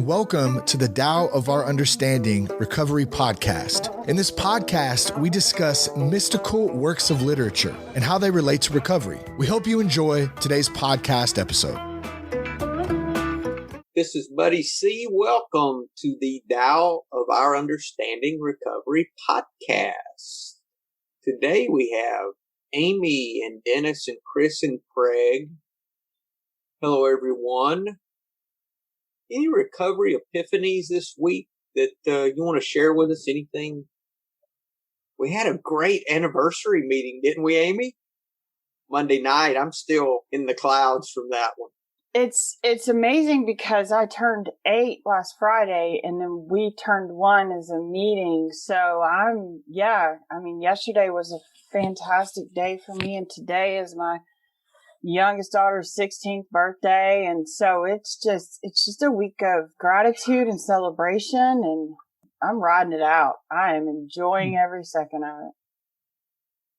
and welcome to the Tao of Our Understanding Recovery Podcast. In this podcast, we discuss mystical works of literature and how they relate to recovery. We hope you enjoy today's podcast episode. This is Buddy C. Welcome to the Tao of Our Understanding Recovery Podcast. Today we have Amy and Dennis and Chris and Craig. Hello, everyone. Any recovery epiphanies this week that you want to share with us? Anything? We had a great anniversary meeting, didn't we, Amy? Monday night. I'm still in the clouds from that one. It's amazing because I turned 8 last Friday and then we turned 1 as a meeting. So yesterday was a fantastic day for me, and today is my youngest daughter's 16th birthday. And so it's just a week of gratitude and celebration, and I'm riding it out. I am enjoying every second of it.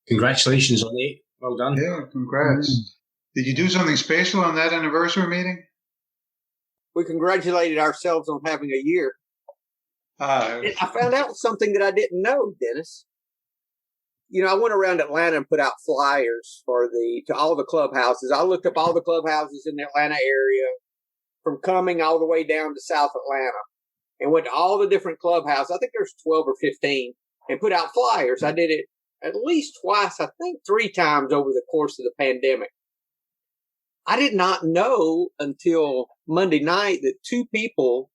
Congratulations on it. Well done. Yeah, congrats. Did you do something special on that anniversary meeting? We congratulated ourselves on having a year. I found out something that I didn't know, Dennis. You know, I went around Atlanta and put out flyers to all the clubhouses. I looked up all the clubhouses in the Atlanta area, from Cumming all the way down to South Atlanta, and went to all the different clubhouses. I think there's 12 or 15, and put out flyers. I did it at least twice, I think 3 times over the course of the pandemic. I did not know until Monday night that 2 people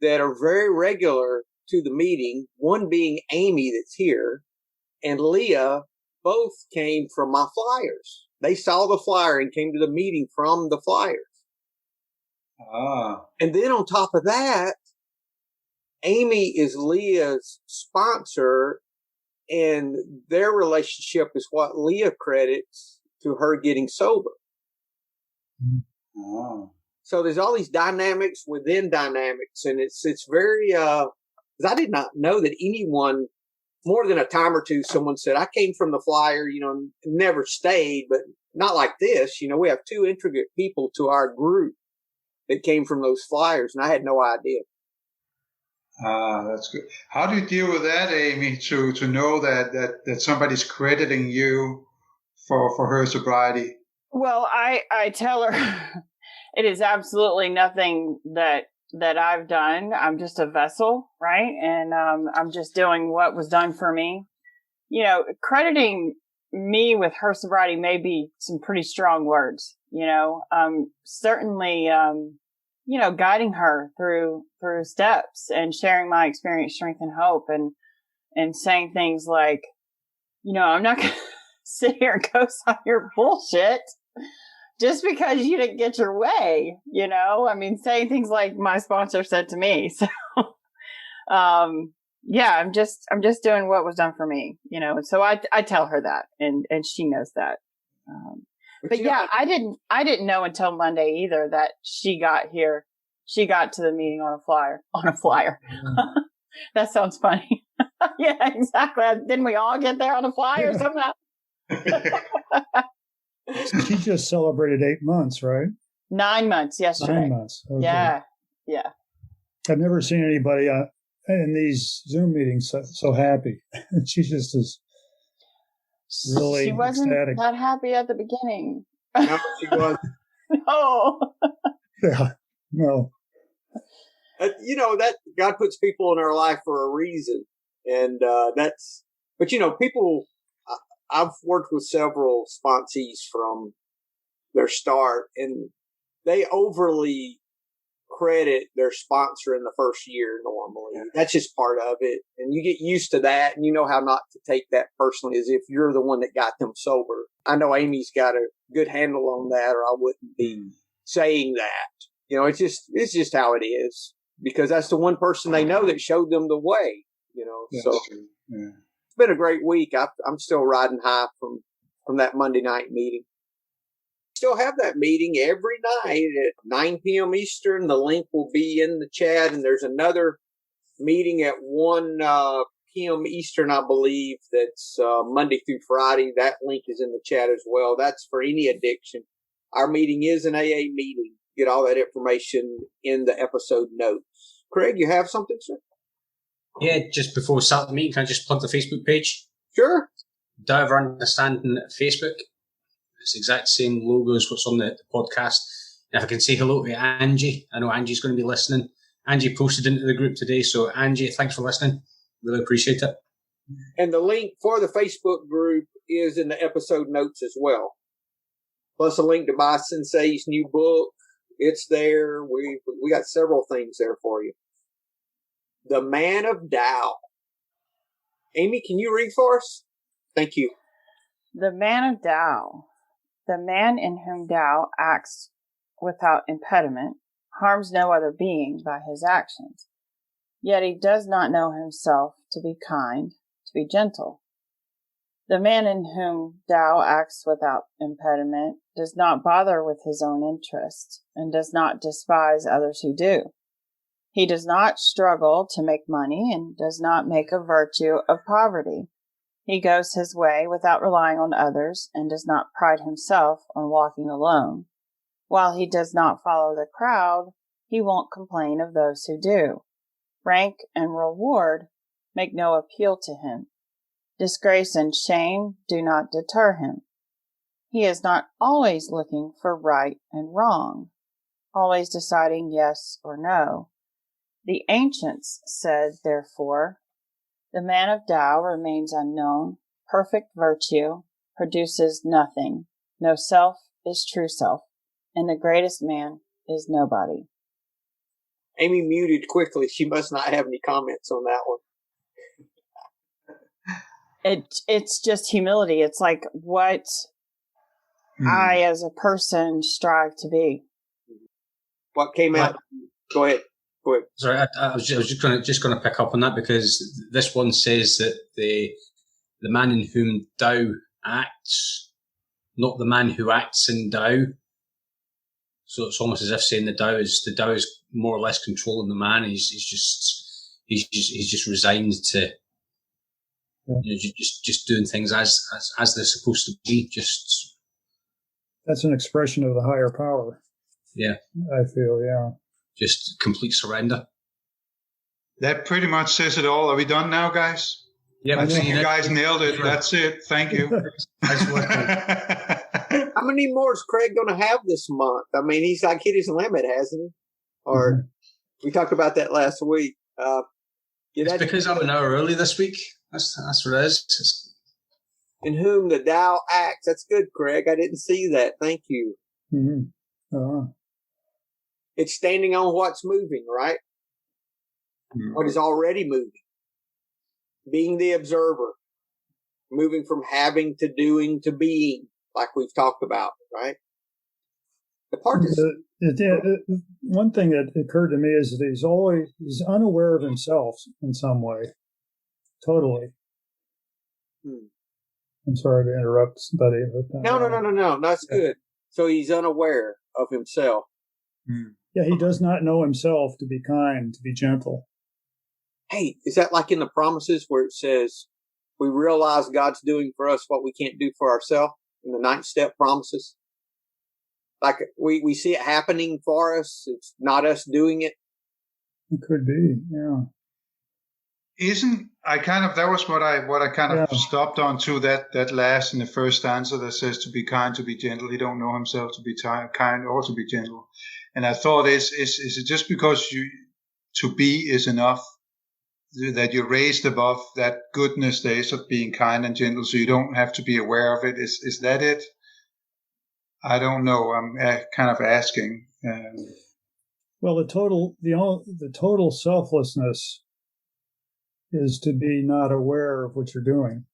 that are very regular to the meeting, one being Amy that's here, and Leah, both came from my flyers. They saw the flyer and came to the meeting from the flyers. And then on top of that, Amy is Leah's sponsor, and their relationship is what Leah credits to her getting sober. So there's all these dynamics within dynamics, and it's very, 'cause I did not know that anyone, more than a time or two, someone said, I came from the flyer, never stayed, but not like this. We have 2 intricate people to our group that came from those flyers, and I had no idea. That's good. How do you deal with that, Amy, to know that somebody's crediting you for her sobriety? Well, I tell her it is absolutely nothing that I've done. I'm just a vessel, right? And I'm just doing what was done for me. Crediting me with her sobriety may be some pretty strong words. Certainly, guiding her through steps and sharing my experience, strength, and hope, and saying things like, I'm not going to sit here and co-sign your bullshit just because you didn't get your way, saying things like my sponsor said to me. So, I'm just doing what was done for me, and so I tell her that, and she knows that. But I didn't know until Monday either that she got here. She got to the meeting on a flyer. That sounds funny. Yeah, exactly. Didn't we all get there on a flyer somehow? She just celebrated 8 months, right? 9 months yesterday. 9 months. Okay. Yeah. I've never seen anybody in these Zoom meetings so happy. She just is really She wasn't ecstatic. that happy at the beginning. No, she wasn't. No. Yeah, no. That God puts people in our life for a reason. And people, I've worked with several sponsees from their start, and they overly credit their sponsor in the first year normally. That's just part of it. And you get used to that, and you know how not to take that personally, as if you're the one that got them sober. I know Amy's got a good handle on that, or I wouldn't be saying that. It's just how it is, because that's the one person they know that showed them the way, That's so true. Yeah. It's been a great week. I'm still riding high from that Monday night meeting. Still have that meeting every night at 9 p.m. Eastern. The link will be in the chat, and there's another meeting at 1 p.m. Eastern, I believe. That's Monday through Friday. That link is in the chat as well. That's for any addiction. Our meeting is an AA meeting. get all that information in the episode notes. Craig, you have something, sir? Yeah, just before we start the meeting, can I just plug the Facebook page? Sure. Tao of Understanding Facebook. It's the exact same logo as what's on the podcast. And if I can say hello to Angie, I know Angie's going to be listening. Angie posted into the group today, so Angie, thanks for listening. Really appreciate it. And the link for the Facebook group is in the episode notes as well. Plus a link to buy Sensei's new book. It's there. We got several things there for you. The Man of Tao. Amy, can you read for us? Thank you. The Man of Tao. The man in whom Tao acts without impediment harms no other being by his actions. Yet he does not know himself to be kind, to be gentle. The man in whom Tao acts without impediment does not bother with his own interest and does not despise others who do. He does not struggle to make money and does not make a virtue of poverty. He goes his way without relying on others and does not pride himself on walking alone. While he does not follow the crowd, he won't complain of those who do. Rank and reward make no appeal to him. Disgrace and shame do not deter him. He is not always looking for right and wrong, always deciding yes or no. The ancients said, therefore, the man of Tao remains unknown, perfect virtue produces nothing, no self is true self, and the greatest man is nobody. Amy muted quickly. She must not have any comments on that one. It's just humility. It's like what I as a person strive to be. What came out? Go ahead. Sorry, I was just going to pick up on that because this one says that the man in whom Tao acts, not the man who acts in Tao. So it's almost as if saying the Tao is more or less controlling the man. He's just resigned to just doing things as they're supposed to be. Just that's an expression of the higher power. Yeah, I feel just complete surrender. That pretty much says it all. Are we done now, guys? Yeah, I think you guys nailed it. That's it. Thank you. How many more is Craig going to have this month? I mean, he's like hit his limit, hasn't he? Or we talked about that last week. It's because I'm an hour early this week. That's what it is. In whom the Tao acts. That's good, Craig. I didn't see that. Thank you. Mm-hmm. It's standing on what's moving, right? Mm-hmm. What is already moving. Being the observer. Moving from having to doing to being, like we've talked about, right? The part is... one thing that occurred to me is that he's unaware of himself in some way. Totally. I'm sorry to interrupt, buddy. But, No. That's good. So he's unaware of himself. Yeah, he does not know himself to be kind, to be gentle. Hey, is that like in the promises where it says we realize God's doing for us what we can't do for ourselves in the 9th step promises? Like we see it happening for us. It's not us doing it. It could be, yeah. That was what I kind of stopped on to that last in the first answer that says to be kind, to be gentle. He don't know himself to be kind or to be gentle. And I thought, is it just because to be is enough, that you're raised above that goodness there is of being kind and gentle, so you don't have to be aware of it? Is that it? I don't know. I'm kind of asking. Well, the total selflessness is to be not aware of what you're doing.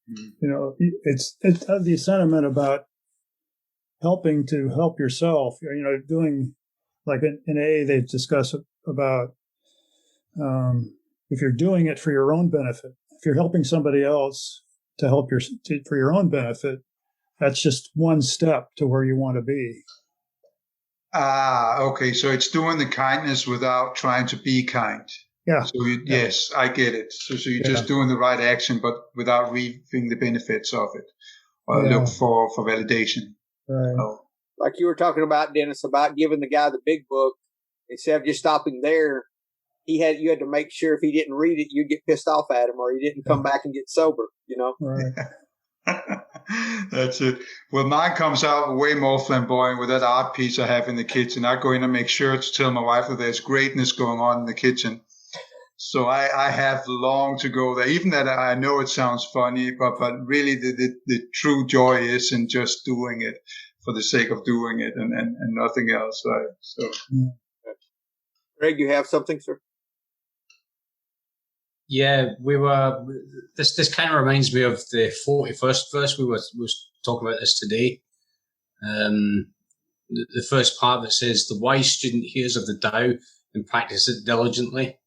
You know, it's the sentiment about helping to help yourself. You know, doing like in AA they discuss about if you're doing it for your own benefit, if you're helping somebody else to help for your own benefit, that's just one step to where you want to be. Okay. So it's doing the kindness without trying to be kind. Yeah. So yes, I get it. So you're just doing the right action, but without reaping the benefits of it, or look for validation. Right. Oh, like you were talking about, Dennis, about giving the guy the big book instead of just stopping there. You had to make sure if he didn't read it, you'd get pissed off at him, or he didn't come back and get sober. Right. That's it. Well, mine comes out way more flamboyant with that art piece I have in the kitchen. I go in and make sure to tell my wife that there's greatness going on in the kitchen. So I have long to go there. Even that I know it sounds funny, but really the true joy is in just doing it for the sake of doing it and nothing else. Right? So, Greg, you have something, sir? Yeah, we were. This kind of reminds me of the 41st verse. We was talking about this today. The first part that says, "The wise student hears of the Tao and practices it diligently.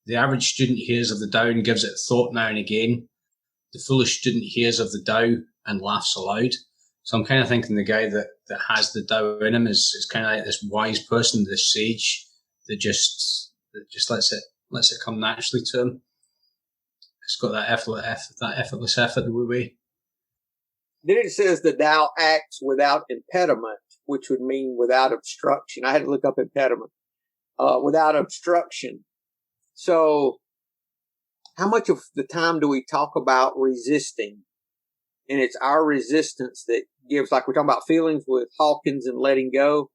The average student hears of the Tao and gives it thought now and again. The foolish student hears of the Tao and laughs aloud." So I'm kind of thinking the guy that has the Tao in him is kind of like this wise person, this sage that just lets it come naturally to him. It's got that effortless effort the way. Then it says the Tao acts without impediment, which would mean without obstruction. I had to look up impediment. Without obstruction. So how much of the time do we talk about resisting? And it's our resistance that gives, like we're talking about feelings with Hawkins and letting go,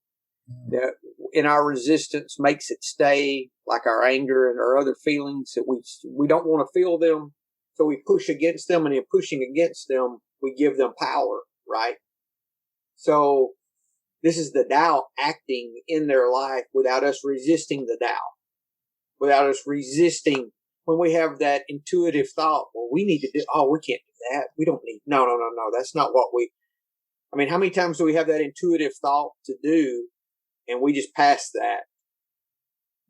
that in our resistance makes it stay, like our anger and our other feelings that we don't want to feel them. So we push against them, and in pushing against them, we give them power, right? So this is the Tao acting in their life without us resisting the Tao, without us resisting when we have that intuitive thought, well, we need to do, we can't do that. We don't need, no. That's not what how many times do we have that intuitive thought to do and we just pass that?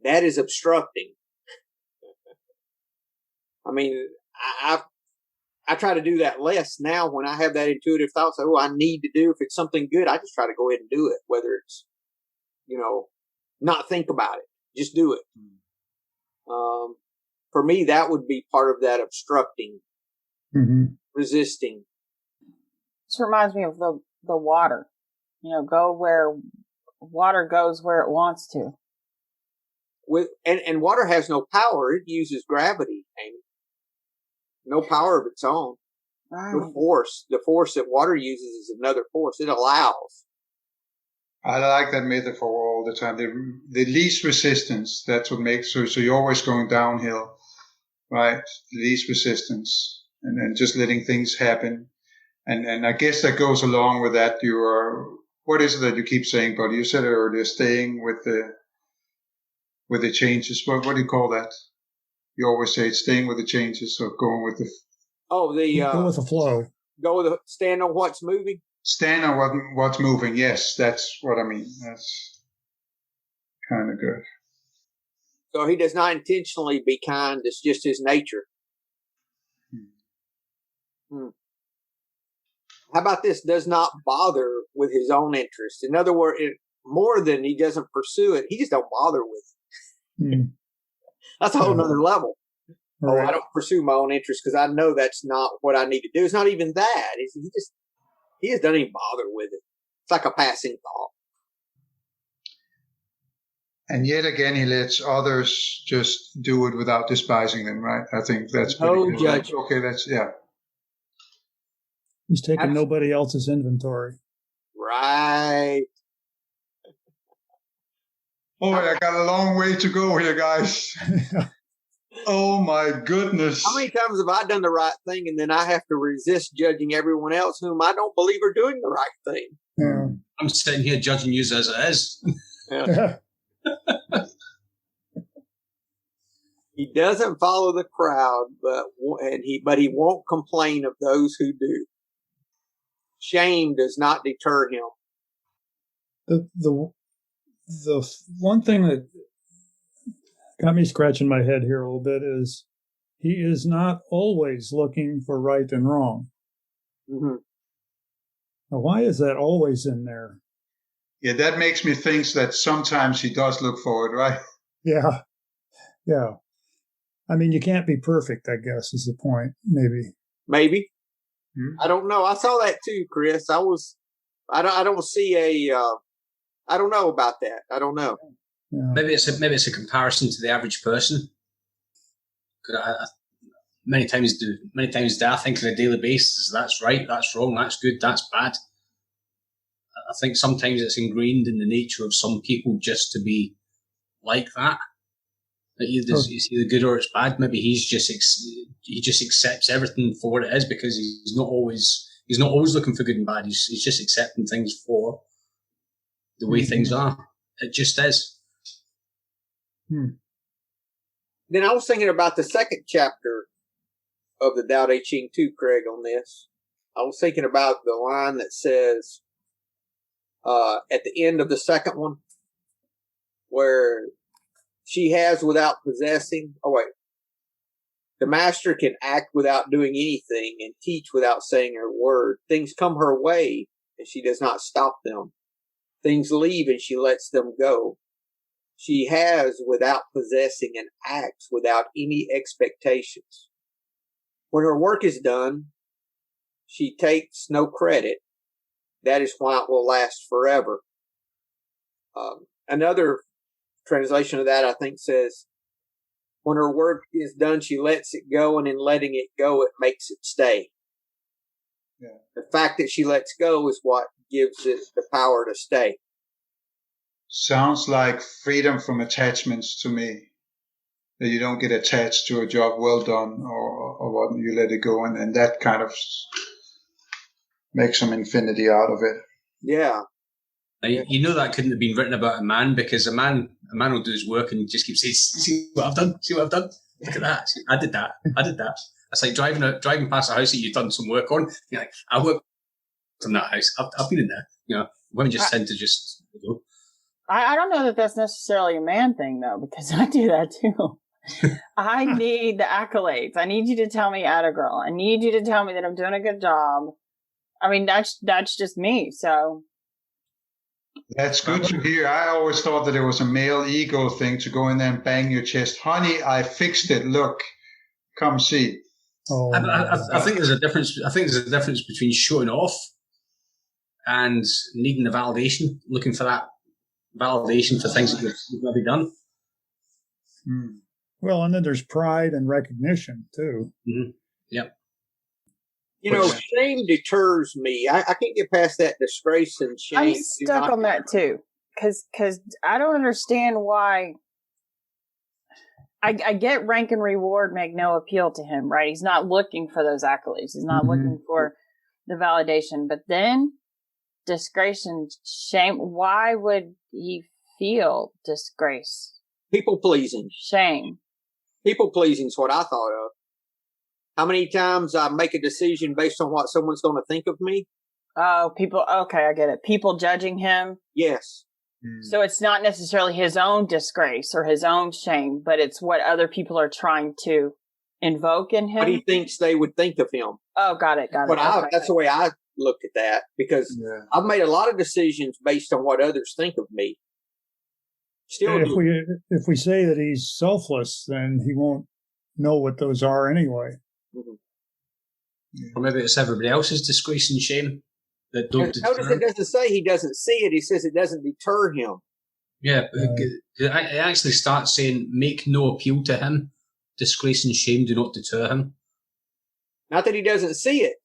That is obstructing. I try to do that less now when I have that intuitive thought. So, I need to do, if it's something good, I just try to go ahead and do it, whether it's, not think about it, just do it. For me, that would be part of that obstructing, resisting. This reminds me of the water. Go where water goes where it wants to. And water has no power. It uses gravity, Amy. No power of its own. Right. The force that water uses is another force. It allows. I like that metaphor all the time. The least resistance, that's what makes, so you're always going downhill, right? Least resistance, and then just letting things happen. And I guess that goes along with that. What is it that you keep saying, buddy? You said earlier, staying with the changes. What do you call that? You always say it's staying with the changes, or going with the... go with the flow. Stand on what's moving. Stand on what's moving. Yes, that's what I mean. That's kind of good. So he does not intentionally be kind. It's just his nature. How about this? Does not bother with his own interest. In other words, more than he doesn't pursue it, he just don't bother with it. That's a whole nother level. Right. I don't pursue my own interest because I know that's not what I need to do. It's not even that. He just doesn't even bother with it. It's like a passing thought. And yet again, he lets others just do it without despising them, right? I think that's pretty good. Judge. Okay, yeah. He's taking nobody else's inventory. Right. Oh, I got a long way to go here, guys. Oh, my goodness. How many times have I done the right thing and then I have to resist judging everyone else whom I don't believe are doing the right thing? Yeah. I'm sitting here judging you as it is. Yeah. He doesn't follow the crowd, but he won't complain of those who do. Shame does not deter him. The one thing that got me scratching my head here a little bit is he is not always looking for right and wrong. Mm-hmm. Now, why is that always in there? Yeah, that makes me think that sometimes he does look for it, right? Yeah. I mean, you can't be perfect, I guess, is the point, maybe. Maybe. Mm-hmm. I don't know. I saw that too, Chris. I was I don't see I don't know about that. I don't know. Yeah. Maybe it's a comparison to the average person. Many times do I think on a daily basis, that's right, that's wrong, that's good, that's bad. I think sometimes it's ingrained in the nature of some people just to be like that. That it's either good or it's bad. Maybe he just accepts everything for what it is because he's not always looking for good and bad. He's just accepting things for the way things are. It just is. Then I was thinking about the second chapter of the Tao Te Ching too, Craig, on this. I was thinking about the line that says at the end of the second one, where she has without possessing. Oh, wait. The master can act without doing anything and teach without saying a word. Things come her way and she does not stop them. Things leave and she lets them go. She has without possessing and acts without any expectations. When her work is done, she takes no credit. That is why it will last forever. Another translation of that, I think, says, when her work is done, she lets it go, and in letting it go, it makes it stay. Yeah. The fact that she lets go is what gives it the power to stay. Sounds like freedom from attachments to me. That you don't get attached to a job well done or what, you let it go, and that kind of makes some infinity out of it. Yeah. You know that couldn't have been written about a man, because a man will do his work and just keep saying, see what I've done, look at that, I did that. It's like driving past a house that you've done some work on. You're like, I worked on that house, I've been in there. You know, women just tend to just go. I don't know that that's necessarily a man thing, though, because I do that too. I need the accolades. I need you to tell me, atta girl. I need you to tell me that I'm doing a good job. I mean, that's just me. So that's good to hear. I always thought that it was a male ego thing to go in there and bang your chest. Honey, I fixed it. Look, come see. Oh, I think there's a difference. I think there's a difference between showing off and needing the validation, looking for that validation for things that you've maybe done. Well, and then there's pride and recognition too. Mm-hmm. Yep. You know, shame deters me. I can't get past that disgrace and shame. I'm stuck on that too, because I don't understand why. I get rank and reward make no appeal to him, right? He's not looking for those accolades. He's not looking for the validation. But then disgrace and shame. Why would he feel disgrace? People pleasing. Shame. People pleasing is what I thought of. How many times I make a decision based on what someone's going to think of me? Oh, people. Okay, I get it. People judging him. Yes. So it's not necessarily his own disgrace or his own shame, but it's what other people are trying to invoke in him. What he thinks they would think of him. Oh, got it. But that's the way I looked at that, because I've made a lot of decisions based on what others think of me. Still, if we say that he's selfless, then he won't know what those are anyway. Or maybe it's everybody else's disgrace and shame that don't deter. Notice it doesn't say he doesn't see it. He says it doesn't deter him. Yeah, it actually starts saying, make no appeal to him. Disgrace and shame do not deter him. Not that he doesn't see it.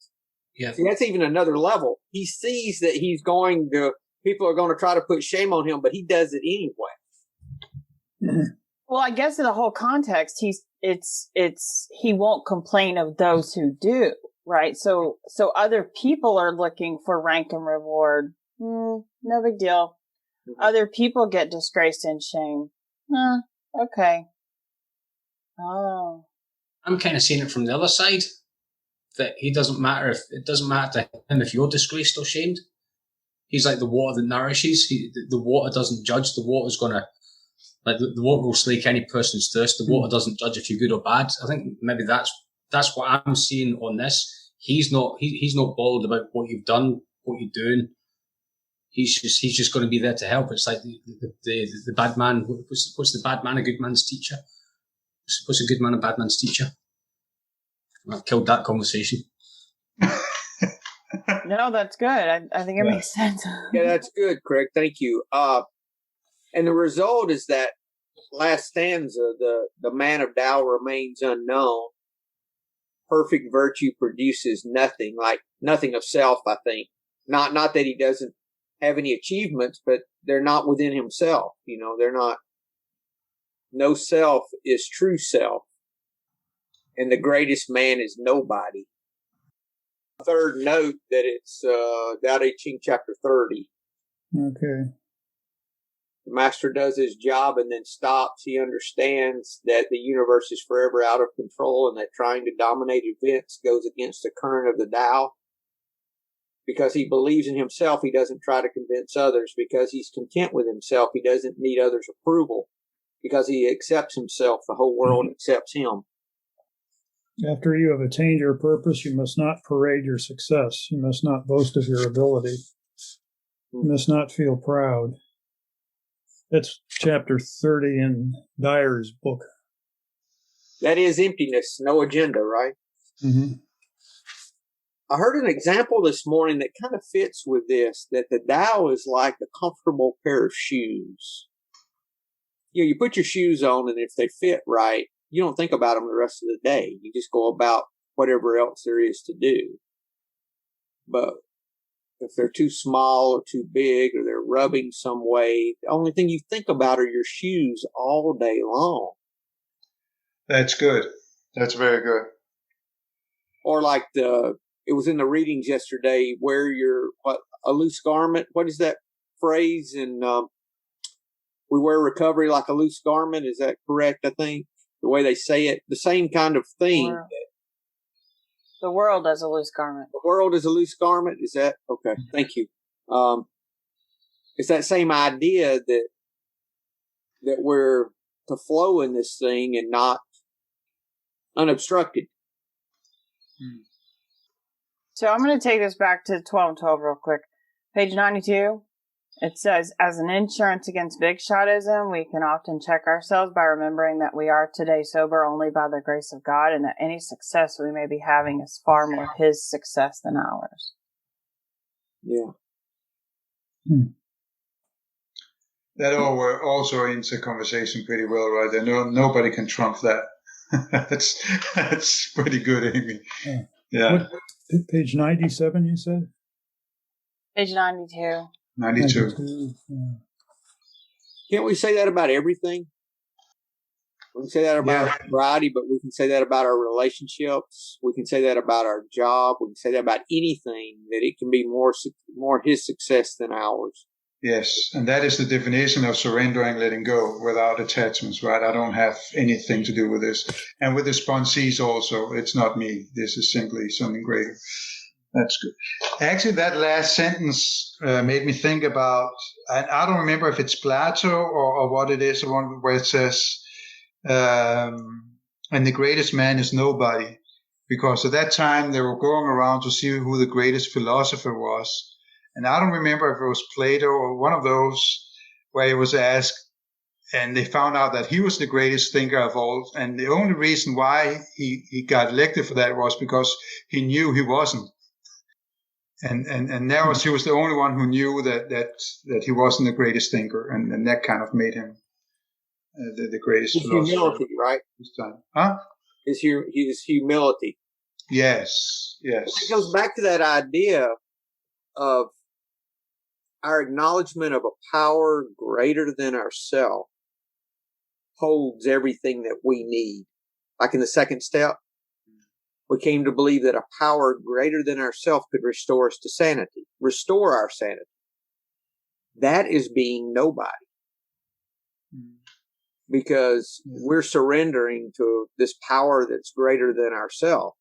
Yeah. See, that's even another level. He sees that people are going to try to put shame on him, but he does it anyway. Well, I guess in the whole context, he won't complain of those who do, right? So other people are looking for rank and reward. No big deal. Other people get disgraced and shame. Okay. Oh. I'm kind of seeing it from the other side, that it doesn't matter to him if you're disgraced or shamed. He's like the water that nourishes. The water doesn't judge. The water's gonna, like the water will slake any person's thirst. The water doesn't judge if you're good or bad. I think maybe that's what I'm seeing on this. He's not bothered about what you've done, what you're doing. He's just going to be there to help. It's like the bad man. What's the bad man? A good man's teacher. What's a good man? A bad man's teacher. I've killed that conversation. No, that's good. I think it makes sense. Yeah, that's good, Craig. Thank you. And the result is that last stanza, the man of Tao remains unknown. Perfect virtue produces nothing, like nothing of self, I think. Not that he doesn't have any achievements, but they're not within himself. They're not. No self is true self. And the greatest man is nobody. Third note that it's Tao Te Ching chapter 30. Okay. The master does his job and then stops. He understands that the universe is forever out of control and that trying to dominate events goes against the current of the Tao. Because he believes in himself, he doesn't try to convince others. Because he's content with himself, he doesn't need others' approval. Because he accepts himself, the whole world accepts him. After you have attained your purpose, you must not parade your success. You must not boast of your ability. You must not feel proud. That's chapter 30 in Dyer's book. That is emptiness, no agenda, right? Mm-hmm. I heard an example this morning that kind of fits with this, that the Tao is like a comfortable pair of shoes. You put your shoes on, and if they fit right, you don't think about them the rest of the day. You just go about whatever else there is to do. But if they're too small or too big or they're rubbing some way, the only thing you think about are your shoes all day long. That's good. That's very good. Or like it was in the readings yesterday, wear a loose garment. What is that phrase? And we wear recovery like a loose garment. Is that correct? I think the way they say it, the same kind of thing. The world as a loose garment. The world is a loose garment. Is that okay? Thank you. It's that same idea that we're to flow in this thing and not unobstructed. So I'm going to take this back to 12 and 12 real quick. Page 92. It says, as an insurance against big shadism, we can often check ourselves by remembering that we are today sober only by the grace of God, and that any success we may be having is far more His success than ours. Yeah. That all also ends the conversation pretty well, right there. Nobody can trump that. That's pretty good, Amy. Yeah. What, page 97, you said? Page 92. 92. Yeah. Can't we say that about everything? We can say that about our sobriety, but we can say that about our relationships. We can say that about our job. We can say that about anything, that it can be more His success than ours. Yes, and that is the definition of surrendering, letting go without attachments, right? I don't have anything to do with this. And with the sponsees also, it's not me. This is simply something greater. That's good. Actually, that last sentence made me think about, and I don't remember if it's Plato or what it is, the one where it says, and the greatest man is nobody. Because at that time, they were going around to see who the greatest philosopher was. And I don't remember if it was Plato or one of those where he was asked, and they found out that he was the greatest thinker of all. And the only reason why he got elected for that was because he knew he wasn't. And he was the only one who knew that he wasn't the greatest thinker, and that kind of made him the greatest philosopher. Humility, right? This time, huh? His humility. Yes. It goes back to that idea of our acknowledgement of a power greater than ourselves holds everything that we need. Like in the second step, we came to believe that a power greater than ourselves could restore us to sanity, restore our sanity. That is being nobody. Because we're surrendering to this power that's greater than ourselves.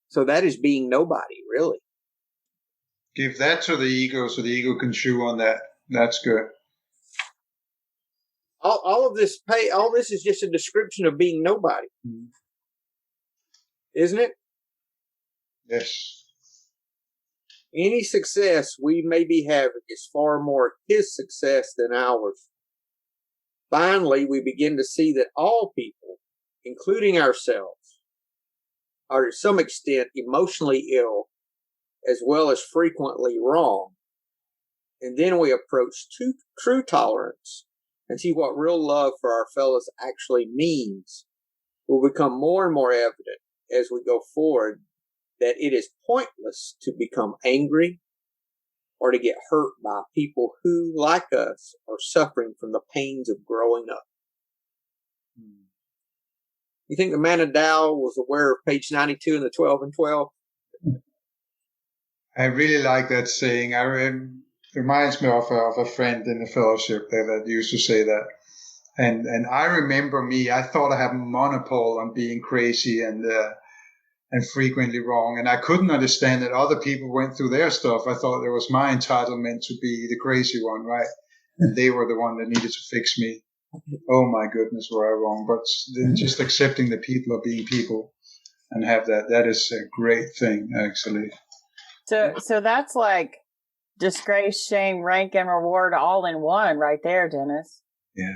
So that is being nobody, really. Give that to the ego so the ego can chew on that. That's good. All this is just a description of being nobody. Isn't it? Yes. Any success we may be having is far more His success than ours. Finally, we begin to see that all people, including ourselves, are to some extent emotionally ill as well as frequently wrong. And then we approach true tolerance and see what real love for our fellows actually means. Will become more and more evident as we go forward that it is pointless to become angry or to get hurt by people who, like us, are suffering from the pains of growing up. You think the Man of Tao was aware of page 92 in the 12 and 12? I really like that saying. It reminds me of a friend in the fellowship that used to say that. And I remember I thought I had a monopole on being crazy and frequently wrong. And I couldn't understand that other people went through their stuff. I thought it was my entitlement to be the crazy one, right? And they were the one that needed to fix me. Oh my goodness, were I wrong. But then just accepting that people are being people and have that is a great thing, actually. So that's like disgrace, shame, rank, and reward all in one right there, Dennis. Yeah.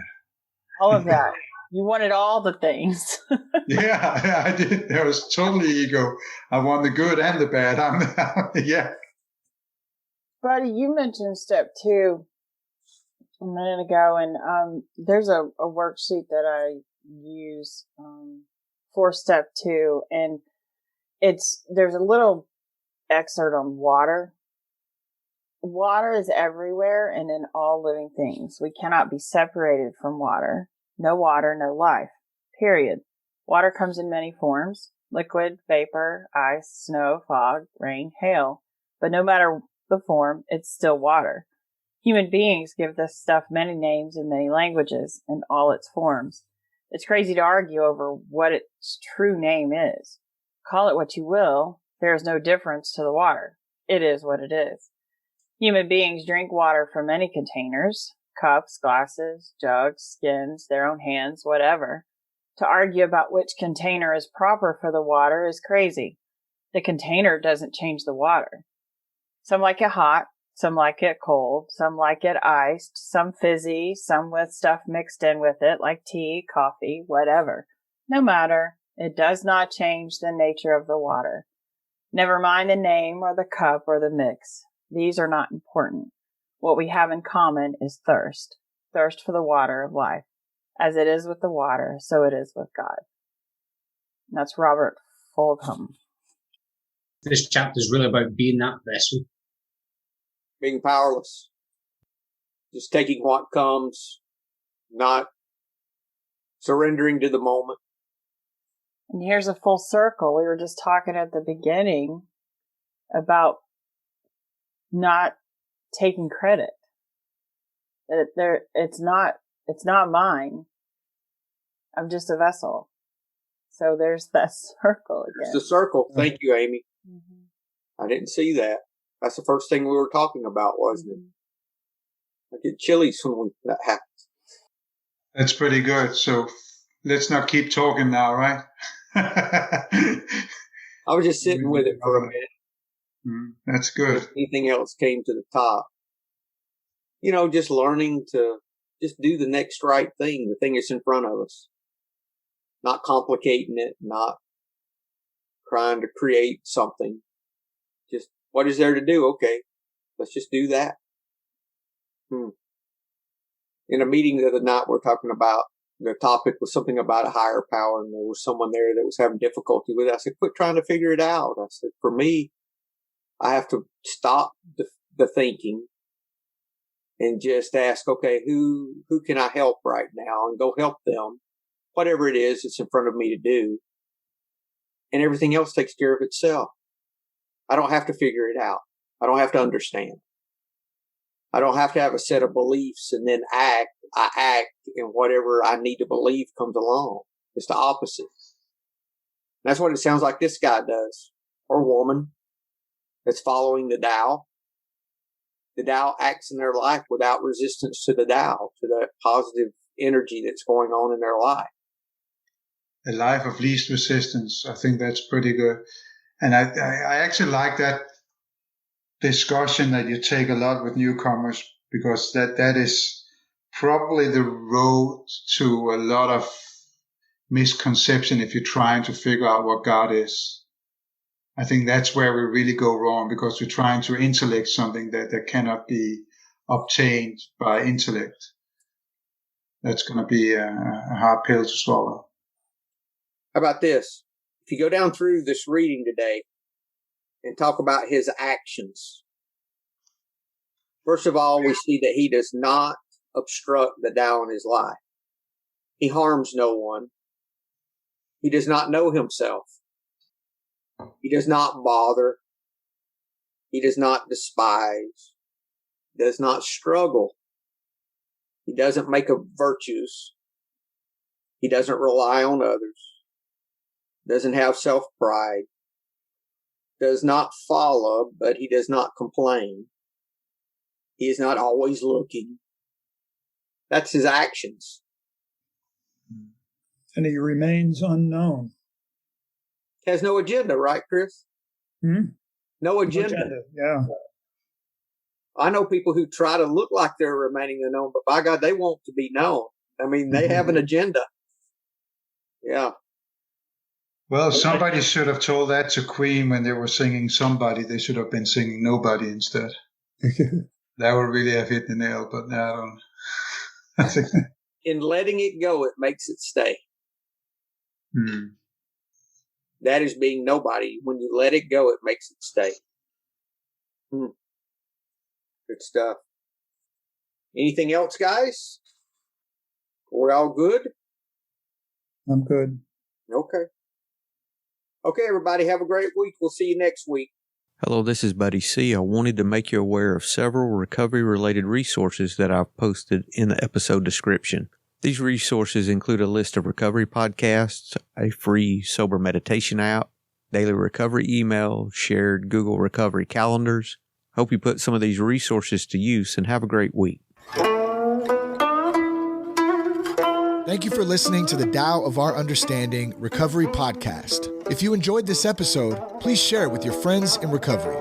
All of that. You wanted all the things. Yeah, I did. There was totally ego. I want the good and the bad. Yeah. Buddy, you mentioned step 2 a minute ago, and there's a worksheet that I use for step 2, and there's a little excerpt on water. Water is everywhere and in all living things. We cannot be separated from water. No water, no life. Period. Water comes in many forms: liquid, vapor, ice, snow, fog, rain, hail. But no matter the form, it's still water. Human beings give this stuff many names in many languages in all its forms. It's crazy to argue over what its true name is. Call it what you will, there is no difference to the water. It is what it is. Human beings drink water from many containers: cups, glasses, jugs, skins, their own hands, whatever. To argue about which container is proper for the water is crazy. The container doesn't change the water. Some like it hot, some like it cold, some like it iced, some fizzy, some with stuff mixed in with it, like tea, coffee, whatever. No matter, it does not change the nature of the water. Never mind the name or the cup or the mix. These are not important. What we have in common is thirst. Thirst for the water of life. As it is with the water, so it is with God. And that's Robert Fulghum. This chapter is really about being that vessel. Being powerless. Just taking what comes, not surrendering to the moment. And here's a full circle. We were just talking at the beginning about not taking credit. That it's not mine. I'm just a vessel. So there's that circle again. It's the circle. Thank you, Amy. Mm-hmm. I didn't see that. That's the first thing we were talking about, wasn't it? I get chillies when that happens. That's pretty good. So let's not keep talking now, right? I was just sitting with it for a minute. That's good. If anything else came to the top. Just learning to just do the next right thing, the thing that's in front of us. Not complicating it, not trying to create something. Just what is there to do? Okay, let's just do that. In a meeting the other night, we're talking about, the topic was something about a higher power, and there was someone there that was having difficulty with it. I said, quit trying to figure it out. I said, for me, I have to stop the thinking and just ask, okay, who can I help right now, and go help them, whatever it is that's in front of me to do. And everything else takes care of itself. I don't have to figure it out. I don't have to understand. I don't have to have a set of beliefs and then act. I act, and whatever I need to believe comes along. It's the opposite. That's what it sounds like this guy does, or woman that's following the Tao. The Tao acts in their life without resistance to the Tao, to the positive energy that's going on in their life. A life of least resistance. I think that's pretty good. And I actually like that discussion that you take a lot with newcomers, because that is probably the road to a lot of misconception if you're trying to figure out what God is. I think that's where we really go wrong, because we're trying to intellect something that cannot be obtained by intellect. That's going to be a hard pill to swallow. How about this? If you go down through this reading today and talk about his actions, first of all, we see that he does not obstruct the Tao in his life. He harms no one. He does not know himself. He does not bother. He does not despise. He does not struggle. He doesn't make of virtues. He doesn't rely on others. Doesn't have self-pride. Does not follow, but he does not complain. He is not always looking. That's his actions. And he remains unknown. Has no agenda, right, Chris? No agenda. Yeah. I know people who try to look like they're remaining unknown, but by God, they want to be known. I mean, they have an agenda. Yeah. Well, somebody should have told that to Queen when they were singing Somebody. They should have been singing Nobody instead. That would really have hit the nail, but no, I don't. In letting it go, it makes it stay. That is being nobody. When you let it go, it makes it stay. Good stuff. Anything else, guys? We're all good? I'm good. Okay. Okay, everybody, have a great week. We'll see you next week. Hello, this is Buddy C. I wanted to make you aware of several recovery-related resources that I've posted in the episode description. These resources include a list of recovery podcasts, a free sober meditation app, daily recovery email, shared Google recovery calendars. Hope you put some of these resources to use and have a great week. Thank you for listening to the Tao of Our Understanding Recovery Podcast. If you enjoyed this episode, please share it with your friends in recovery.